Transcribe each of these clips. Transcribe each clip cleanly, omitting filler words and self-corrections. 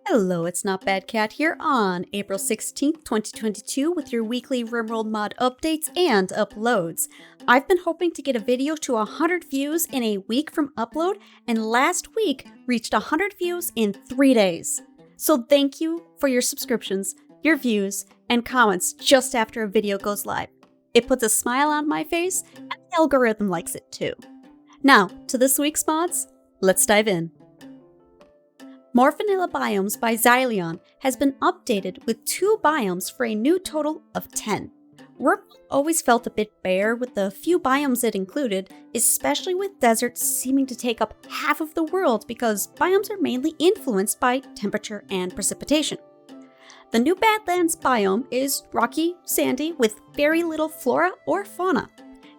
Hello, it's Not Bad Cat here on April 16th, 2022 with your weekly Rimworld mod updates and uploads. I've been hoping to get a video to 100 views in a week from upload, and last week reached 100 views in 3 days. So thank you for your subscriptions, your views, and comments just after a video goes live. It puts a smile on my face, and the algorithm likes it too. Now, to this week's mods, let's dive in. More Vanilla Biomes by Zylleon has been updated with 2 biomes for a new total of 10. Rimworld always felt a bit bare with the few biomes it included, especially with deserts seeming to take up half of the world because biomes are mainly influenced by temperature and precipitation. The new Badlands biome is rocky, sandy, with very little flora or fauna.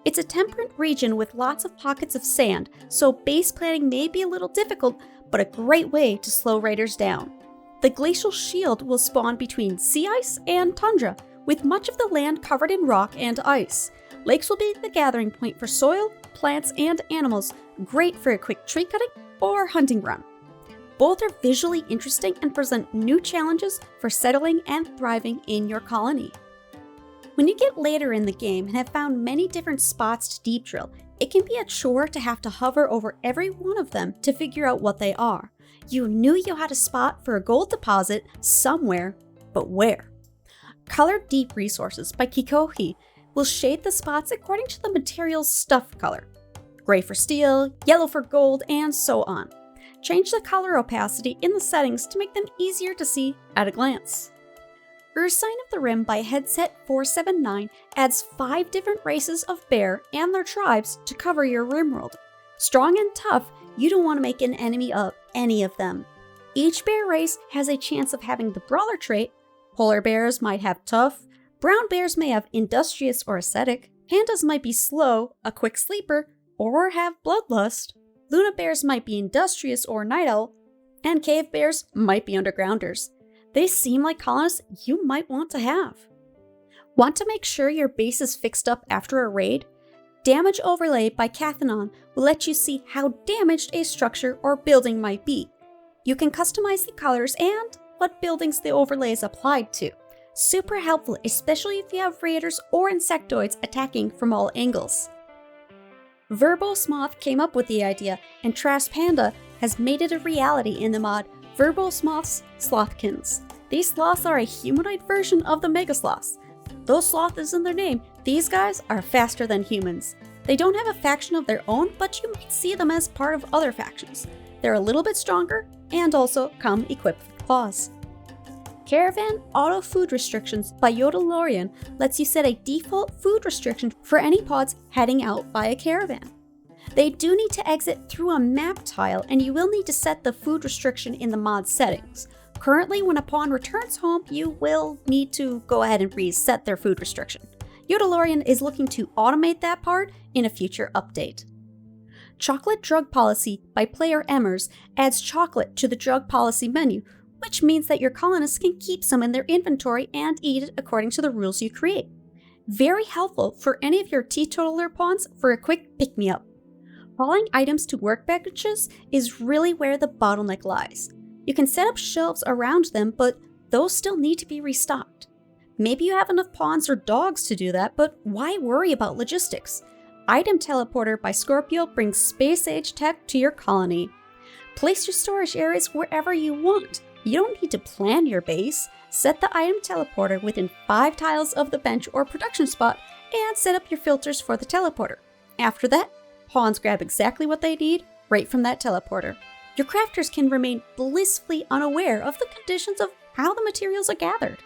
It's a temperate region with lots of pockets of sand, so base planning may be a little difficult, but a great way to slow raiders down. The glacial shield will spawn between sea ice and tundra, with much of the land covered in rock and ice. Lakes will be the gathering point for soil, plants, and animals, great for a quick tree cutting or hunting run. Both are visually interesting and present new challenges for settling and thriving in your colony. When you get later in the game and have found many different spots to deep drill, it can be a chore to have to hover over every one of them to figure out what they are. You knew you had a spot for a gold deposit somewhere, but where? Colored Deep Resources by Kikohi will shade the spots according to the material's stuff color. Gray for steel, yellow for gold, and so on. Change the color opacity in the settings to make them easier to see at a glance. Ursine of the Rim by Headset 479 adds 5 different races of bear and their tribes to cover your Rimworld. Strong and tough, you don't want to make an enemy of any of them. Each bear race has a chance of having the brawler trait. Polar bears might have tough, brown bears may have industrious or ascetic, pandas might be slow, a quick sleeper, or have bloodlust. Luna bears might be industrious or night owl, and cave bears might be undergrounders. They seem like colonists you might want to have. Want to make sure your base is fixed up after a raid? Damage Overlay by Kathanon will let you see how damaged a structure or building might be. You can customize the colors and what buildings the overlay is applied to. Super helpful, especially if you have raiders or insectoids attacking from all angles. Verbosemoth came up with the idea, and TrahsPanda has made it a reality in the mod Verbosemoth's Slothkins. These sloths are a humanoid version of the mega sloths. Though sloth is in their name, these guys are faster than humans. They don't have a faction of their own, but you might see them as part of other factions. They're a little bit stronger and also come equipped with claws. Caravan Auto Food Restrictions by Yodalorian lets you set a default food restriction for any pods heading out via caravan. They do need to exit through a map tile, and you will need to set the food restriction in the mod settings. Currently, when a pawn returns home, you will need to go ahead and reset their food restriction. Yodalorian is looking to automate that part in a future update. Chocolate Drug Policy by PlayerEmers adds chocolate to the drug policy menu, which means that your colonists can keep some in their inventory and eat it according to the rules you create. Very helpful for any of your teetotaler pawns for a quick pick-me-up. Hauling items to workbenches is really where the bottleneck lies. You can set up shelves around them, but those still need to be restocked. Maybe you have enough pawns or dogs to do that, but why worry about logistics? Item Teleporter by Scorpio brings space-age tech to your colony. Place your storage areas wherever you want. You don't need to plan your base. Set the item teleporter within 5 tiles of the bench or production spot and set up your filters for the teleporter. After that, pawns grab exactly what they need right from that teleporter. Your crafters can remain blissfully unaware of the conditions of how the materials are gathered.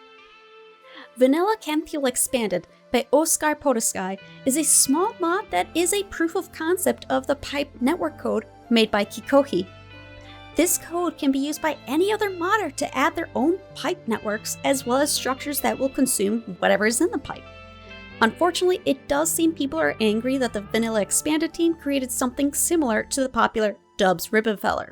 Vanilla Chemfuel Expanded by Oskar Potocki is a small mod that is a proof of concept of the pipe network code made by Kikohi. This code can be used by any other modder to add their own pipe networks, as well as structures that will consume whatever is in the pipe. Unfortunately, it does seem people are angry that the Vanilla Expanded team created something similar to the popular Dubs Ribbenfeller.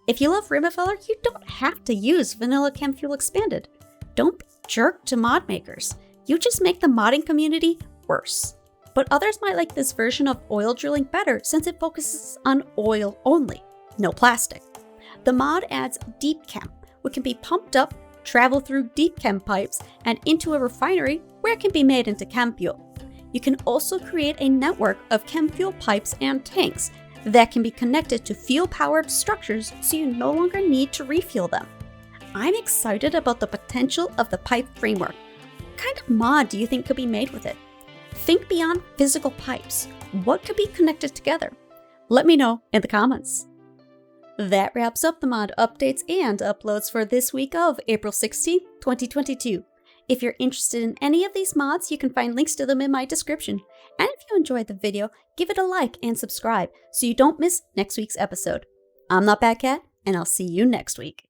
If you love Ribbenfeller, you don't have to use Vanilla Chemfuel Expanded. Don't be a jerk to mod makers. You just make the modding community worse. But others might like this version of oil drilling better since it focuses on oil only, no plastic. The mod adds Deep Chem, which can be pumped up, travel through deep chem pipes, and into a refinery where it can be made into Chemfuel. You can also create a network of Chemfuel pipes and tanks that can be connected to fuel-powered structures so you no longer need to refuel them. I'm excited about the potential of the pipe framework. What kind of mod do you think could be made with it? Think beyond physical pipes. What could be connected together? Let me know in the comments. That wraps up the mod updates and uploads for this week of April 16th, 2022. If you're interested in any of these mods, you can find links to them in my description. And if you enjoyed the video, give it a like and subscribe so you don't miss next week's episode. I'm Not Bad Cat, and I'll see you next week.